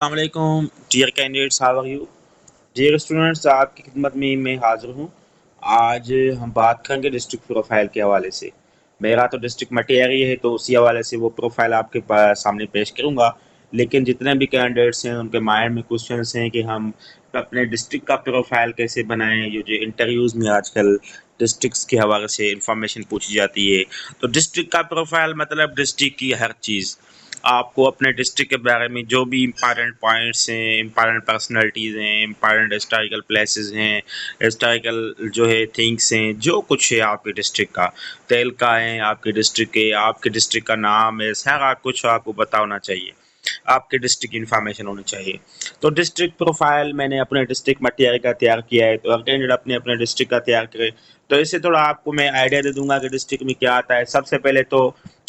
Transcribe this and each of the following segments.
अस्सलामुअलैकुम dear candidates, how are you? Dear students, आपकी खिदमत में मैं हाजिर हूँ। आज हम बात करेंगे डिस्ट्रिक्ट प्रोफाइल के हवाले से। मेरा तो डिस्ट्रिक्ट मटेरियल है, तो उसी हवाले से वो प्रोफाइल आपके पास सामने पेश करूँगा। लेकिन जितने भी कैंडिडेट्स हैं उनके माइंड में क्वेश्चंस हैं कि हम अपने डिस्ट्रिक्ट का प्रोफाइल कैसे बनाएं। ये जो इंटरव्यूज़ में आजकल डिस्ट्रिक्ट्स के हवाले से इंफॉर्मेशन पूछी जाती है, तो डिस्ट्रिक्ट का प्रोफाइल मतलब डिस्ट्रिक्ट की हर चीज़। आपको अपने डिस्ट्रिक्ट के बारे में जो भी इम्पॉर्टेंट पॉइंट्स हैं, इम्पॉर्टेंट पर्सनैलिटीज़ हैं, इम्पॉर्टेंट हिस्टोरिकल प्लेसेस हैं, हिस्टोरिकल जो है थिंग्स हैं, जो कुछ है आपके डिस्ट्रिक्ट का, तहलका है आपके डिस्ट्रिक्ट के, आपके डिस्ट्रिक्ट का नाम है, सारा कुछ आपको पता होना चाहिए। आपके डिस्ट्रिक्ट की इन्फॉर्मेशन होनी चाहिए। तो डिस्ट्रिक्ट प्रोफाइल मैंने अपने डिस्ट्रिक्ट मटियारी का तैयार किया है, तो हर कैंडिडेट अपने अपने डिस्ट्रिक्ट का तैयार करे। तो इससे थोड़ा आपको मैं आइडिया दे दूंगा कि डिस्ट्रिक्ट में क्या आता है। सबसे पहले तो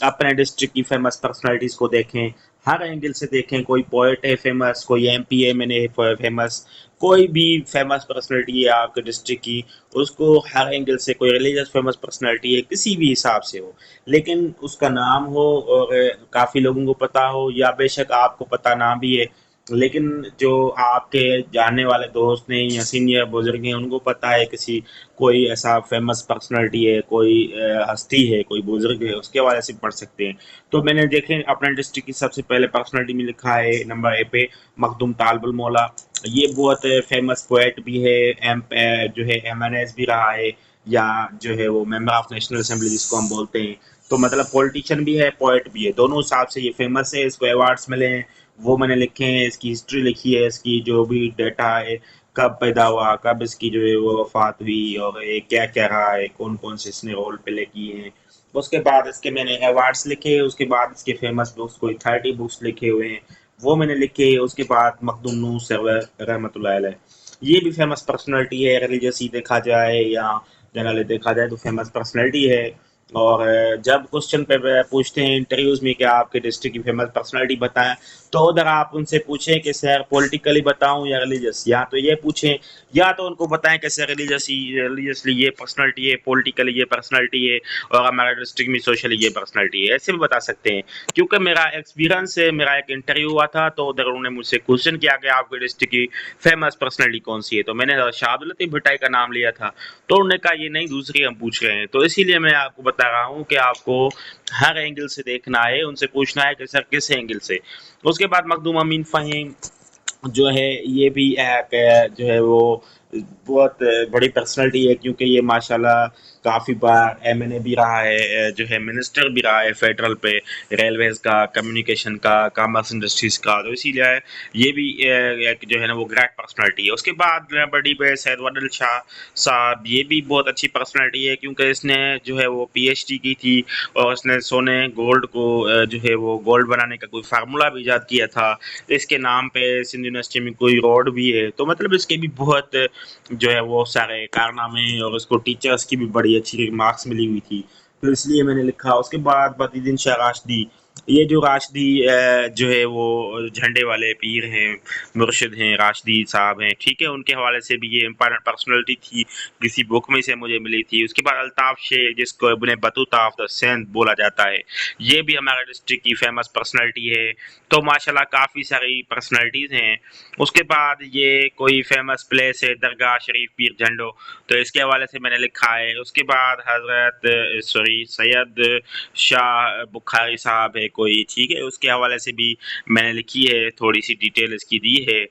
अपने डिस्ट्रिक्ट की फेमस पर्सनालिटीज़ को देखें, हर एंगल से देखें। कोई पोएट है फेमस, कोई एमपी एम एन है फेमस, कोई भी फेमस पर्सनालिटी है आपके डिस्ट्रिक्ट की, उसको हर एंगल से। कोई रिलीजियस फेमस पर्सनालिटी है, किसी भी हिसाब से हो, लेकिन उसका नाम हो और काफ़ी लोगों को पता हो, या बेशक आपको पता ना भी है, लेकिन जो आपके जानने वाले दोस्त हैं या सीनियर बुजुर्ग हैं उनको पता है किसी कोई ऐसा फेमस पर्सनालिटी है, कोई हस्ती है, कोई बुजुर्ग है, उसके हवाले से पढ़ सकते हैं। तो मैंने देखें अपने डिस्ट्रिक्ट की सबसे पहले पर्सनालिटी में लिखा है नंबर ए पे मखदूम तालबुल मौला। ये बहुत फेमस पोएट भी है, एम जो है एमएनएस भी रहा है, या जो है वो मेंबर ऑफ नेशनल असेंबली जिसको हम बोलते हैं। तो मतलब पॉलिटिशियन भी है, पोएट भी है, दोनों हिसाब से ये फेमस है। इसको अवार्ड्स मिले हैं वो मैंने लिखे हैं, इसकी हिस्ट्री लिखी है, इसकी जो भी डेटा है, कब पैदा हुआ, कब इसकी जो है वो वफात हुई, और ये क्या क्या रहा है, कौन कौन से इसने रोल प्ले किए हैं। उसके बाद इसके मैंने अवार्ड्स लिखे, उसके बाद इसके फेमस बुक्स कोई 30 बुक्स लिखे हुए हैं, वो मैंने लिखे। उसके बाद मखदूम नूर सरवर रहमतुल्लाह अलैह, ये भी फेमस पर्सनैलिटी है। रिलीजियस ही देखा जाए या जनरली देखा जाए तो फेमस पर्सनैलिटी है। और जब क्वेश्चन पे पूछते हैं इंटरव्यूज में कि आपके डिस्ट्रिक्ट की फेमस पर्सनैलिटी बताएं, तो उधर आप उनसे पूछें कि सर पॉलिटिकली बताऊं या रिलीजियस, या तो ये पूछें, या तो उनको बताएं कि सर रिलीजियसली ये पर्सनैलिटी है, पॉलिटिकली ये पर्सनैलिटी है, और हमारे डिस्ट्रिक्ट में सोशली ये पर्सनैलिटी है। ऐसे भी बता सकते हैं, क्योंकि मेरा एक्सपीरियंस है। मेरा एक इंटरव्यू हुआ था, तो उधर उन्होंने मुझसे क्वेश्चन किया कि आपके डिस्ट्रिक्ट की फेमस पर्सनैलिटी कौन सी है, तो मैंने शाहद लतीफ़ भुट्टाई का नाम लिया था। तो उन्होंने कहा ये नहीं, दूसरी हम पूछ रहे हैं। तो इसीलिए मैं आपको बता रहा हूँ कि आपको हर एंगल से देखना है, उनसे पूछना है कि सर किस एंगल से। उसके बाद मखदूम अमीन फ़हीम जो है, ये भी एक जो है वो बहुत बड़ी पर्सनैलिटी है, क्योंकि ये माशाल्लाह काफ़ी बार एमएनए भी रहा है, जो है मिनिस्टर भी रहा है फेडरल पे, रेलवेज़ का, कम्युनिकेशन का, कॉमर्स इंडस्ट्रीज़ का। तो इसीलिए ये भी एक जो है ना वो ग्रेट पर्सनैलिटी है। उसके बाद बड़ी पे सैयद वादिल शाह साहब, ये भी बहुत अच्छी पर्सनैलिटी है, क्योंकि इसने जो है वो पीएचडी की थी, और इसने सोने गोल्ड को जो है वो गोल्ड बनाने का कोई फार्मूला भी ईजाद किया था। इसके नाम पे सिंध यूनिवर्सिटी में कोई रोड भी है। तो मतलब इसके भी बहुत जो है वो सारे कारनामे हैं, और उसको टीचर्स की भी बड़ी अच्छी मार्क्स मिली हुई थी, तो इसलिए मैंने लिखा। उसके बाद बदरुद्दीन शाह राशदी, ये जो राशदी जो है वो झंडे वाले पीर हैं, मुर्शिद हैं, राशदी साहब हैं, ठीक है, उनके हवाले से भी ये इम्पोर्टेंट पर्सनैलिटी थी, किसी बुक में से मुझे मिली थी। उसके बाद अल्ताफ शेख, जिसको Ibn Battuta of the Sindh बोला जाता है, ये भी हमारे डिस्ट्रिक्ट की फेमस पर्सनैलिटी है। तो माशाल्लाह काफ़ी सारी पर्सनैलिटीज़ हैं। उसके बाद ये कोई फेमस प्लेस है दरगाह शरीफ पीर झंडो, तो इसके हवाले से मैंने लिखा है। उसके बाद हज़रत सैयद शाह बुखारी साहब है कोई, ठीक है, उसके हवाले से भी मैंने लिखी है, थोड़ी सी डिटेल इसकी दी है,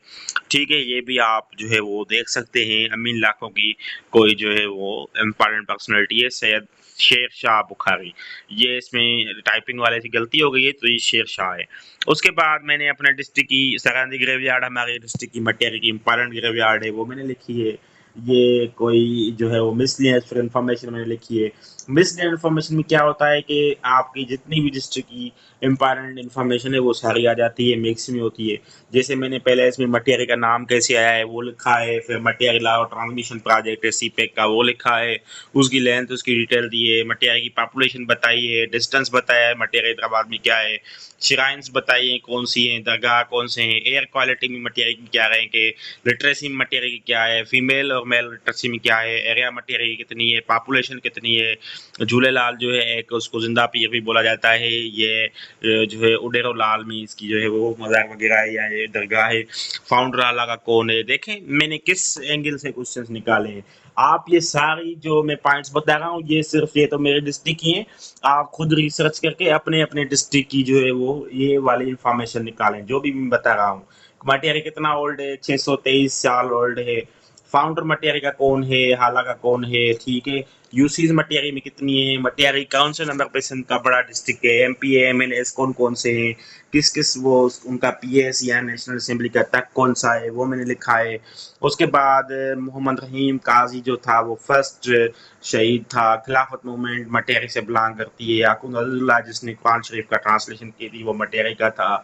ठीक है। ये भी आप जो है वो देख सकते हैं। अमीन लाखों की कोई जो है वो इम्पॉर्टेंट पर्सनैलिटी है, सैयद शेर शाह बुखारी। ये इसमें टाइपिंग वाले से गलती हो गई है, तो ये शेर शाह है। उसके बाद मैंने अपने डिस्ट्रिक्ट की सरहदी ग्रेवयार्ड, हमारे डिस्ट्रिक्ट की मटियारी की इम्पॉर्टेंट ग्रेवयार्ड है, वो मैंने लिखी है। ये कोई जो है वो मिसलिनियस इन्फॉर्मेशन मैंने लिखी है। मिसलिनियस इन्फॉर्मेशन में क्या होता है कि आपकी जितनी भी डिस्ट्रिक्ट की इम्पॉर्टेंट इन्फॉर्मेशन है वो सारी आ जाती है, मिक्स में होती है। जैसे मैंने पहले इसमें मटियारी का नाम कैसे आया है वो लिखा है, फिर मटियारी लाहौर ट्रांसमिशन प्रोजेक्ट है सीपेक का, वो लिखा है, उसकी लेंथ, उसकी डिटेल दी है, मटियारी की पॉपुलेशन बताई है, डिस्टेंस बताया है मटियारी हैदराबाद में क्या है, श्राइन्स बताई हैं कौन सी हैं, दरगाह कौन से हैं, एयर क्वालिटी में मटियारी की क्या रैंक है, लिटरेसी में मटियारी की क्या है, फीमेल और मेल लिटरेसी में क्या है, एरिया मटियारी की कितनी है, पॉपुलेशन कितनी है, झूलेलाल जो है एक उसको जिंदा पीर भी बोला जाता है। ये जो है उडेरो लाल में इसकी जो है वो मज़ार वगैरह है या ये दरगाह है। फाउंडर अल्लाह का कौन है? देखें मैंने किस एंगल से क्वेश्चंस निकाले हैं। आप ये सारी जो मैं पॉइंट्स बता रहा हूँ ये तो मेरे डिस्ट्रिक्ट की हैं। आप खुद रिसर्च करके अपने डिस्ट्रिक्ट की जो है वो ये वाली इंफॉर्मेशन निकालें जो भी मैं बता रहा हूँ। मटेरियल कितना ओल्ड है? 623 साल ओल्ड है। फाउंडर मटेरियल का कौन है? हाला का कौन है? ठीक है। यूसीज मटेरियल में कितनी है? मटेरियल कौन से नंबर पे सिंध का बड़ा डिस्ट्रिक्ट है? एमपी एमएनएस कौन कौन से हैं? किस किस वो उनका पीएस या नेशनल असेंबली का तक कौन सा है वो मैंने लिखा है। उसके बाद मोहम्मद रहीम काजी जो था वो फर्स्ट शहीद था। खिलाफत मूवमेंट मटेरियल से बिलोंग करती है। याकूब अब्दुल्ला जिसने कुरान शरीफ का ट्रांसलेशन की थी वो मटेरियल का था।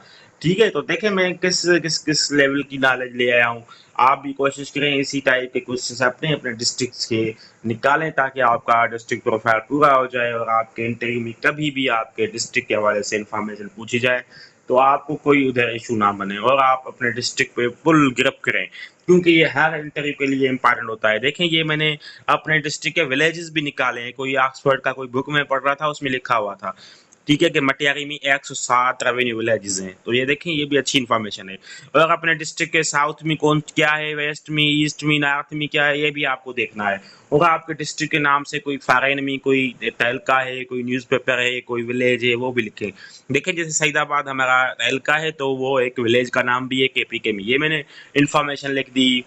ठीक है, तो देखें मैं किस किस किस लेवल की नॉलेज ले आया हूँ। आप भी कोशिश करें इसी टाइप के क्वेश्चन अपने अपने डिस्ट्रिक्ट के निकालें ताकि आपका डिस्ट्रिक्ट प्रोफाइल पूरा हो जाए और आपके इंटरव्यू में कभी भी आपके डिस्ट्रिक्ट के हवाले से इंफॉर्मेशन पूछी जाए तो आपको कोई उधर इशू ना बने और आप अपने डिस्ट्रिक्ट पे फुल ग्रिप करें, क्योंकि ये हर इंटरव्यू के लिए इंपॉर्टेंट होता है। देखें ये मैंने अपने डिस्ट्रिक्ट के विलेजेस भी निकाले हैं। कोई ऑक्सफोर्ड का कोई बुक में पढ़ रहा था उसमें लिखा हुआ था, ठीक है, कि मटियारी में 107 रेवेन्यू विलेजेस हैं। तो ये देखें ये भी अच्छी इन्फॉर्मेशन है। और अपने डिस्ट्रिक्ट के साउथ में कौन क्या है, वेस्ट में, ईस्ट में, नॉर्थ में क्या है, ये भी आपको देखना है। और आपके डिस्ट्रिक्ट के नाम से कोई फॉरेन में कोई तहलका है, कोई न्यूज़पेपर है, कोई विलेज है, वो भी लिखें। देखें जैसे सईदाबाद हमारा तहलका है तो वो एक विलेज का नाम भी है केपीके में, ये मैंने इन्फॉर्मेशन लिख दी।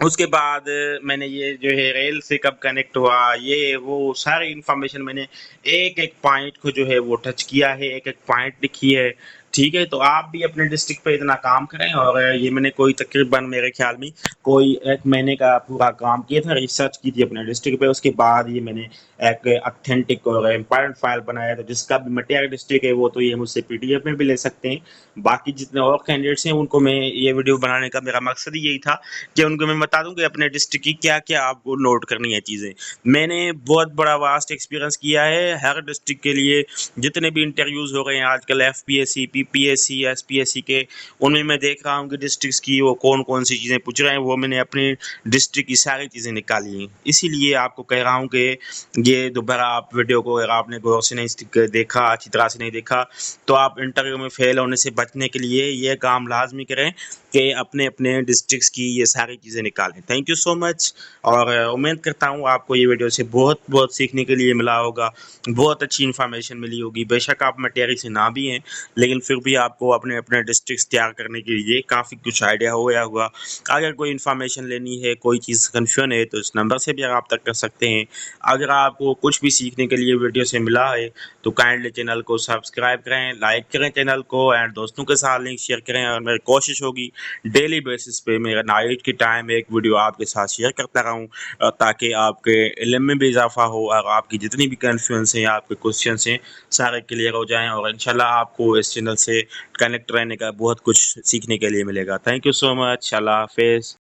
उसके बाद मैंने ये जो है रेल से कब कनेक्ट हुआ, ये वो सारी इन्फॉर्मेशन मैंने एक एक पॉइंट को जो है वो टच किया है, एक एक पॉइंट लिखी है। ठीक है, तो आप भी अपने डिस्ट्रिक्ट पे इतना काम करें। और ये मैंने कोई तकरीबन मेरे ख्याल में कोई 1 महीने का पूरा काम किया था, रिसर्च की थी अपने डिस्ट्रिक्ट पे। उसके बाद ये मैंने एक ऑथेंटिक और इम्पोर्टेंट फाइल बनाया। तो जिसका भी मटियार डिस्ट्रिक्ट है वो तो ये मुझसे पीडीएफ में भी ले सकते हैं। बाकी जितने और कैंडिडेट्स हैं उनको मैं ये वीडियो बनाने का मेरा मकसद ही यही था कि उनको मैं बता दूं कि अपने डिस्ट्रिक्ट की क्या क्या आपको नोट करनी है चीज़ें। मैंने बहुत बड़ा वास्ट एक्सपीरियंस किया है हर डिस्ट्रिक्ट के लिए। जितने भी इंटरव्यूज़ हो रहे हैं आजकल एफपीएससी पीपीएससी एसपीएससी के, उनमें मैं देख रहा हूँ कि डिस्ट्रिक्ट की वो कौन कौन सी चीज़ें पूछ रहे हैं, वो मैंने अपने डिस्ट्रिक्ट की सारी चीज़ें निकाली हैं। इसीलिए आपको कह रहा हूँ कि ये दोबारा आप वीडियो को अगर आपने गौर से नहीं देखा, अच्छी तरह से नहीं देखा, तो आप इंटरव्यू में फेल होने से बचने के लिए ये काम लाजमी करें कि अपने अपने डिस्ट्रिक्ट्स की ये सारी चीज़ें निकालें। Thank you so much. और उम्मीद करता हूँ आपको ये वीडियो से बहुत बहुत सीखने के लिए मिला होगा, बहुत अच्छी इन्फॉर्मेशन मिली होगी। बेशक आप मटेरियल से ना भी हैं लेकिन फिर भी आपको अपने अपने डिस्ट्रिक्ट्स तैयार करने के लिए काफ़ी कुछ आइडिया हो गया होगा। अगर कोई इन्फॉर्मेशन लेनी है, कोई चीज़ कन्फ्यूजन है तो इस नंबर से भी आप तक कर सकते हैं। अगर आपको कुछ भी सीखने के लिए वीडियो से मिला है तो काइंडली चैनल को सब्सक्राइब करें, लाइक करें चैनल को एंड दोस्तों के साथ लिंक शेयर करें। और मेरी कोशिश होगी डेली बेसिस पे मेरा नाइट के टाइम एक वीडियो आपके साथ शेयर करता रहूं ताकि आपके इल्म में भी इजाफा हो और आपकी जितनी भी कन्फ्यूजन हैं, आपके क्वेश्चन हैं, सारे क्लियर हो जाएं। और इंशाल्लाह आपको इस चैनल से कनेक्ट रहने का बहुत कुछ सीखने के लिए मिलेगा। Thank you so much. अल्लाह हाफिज़।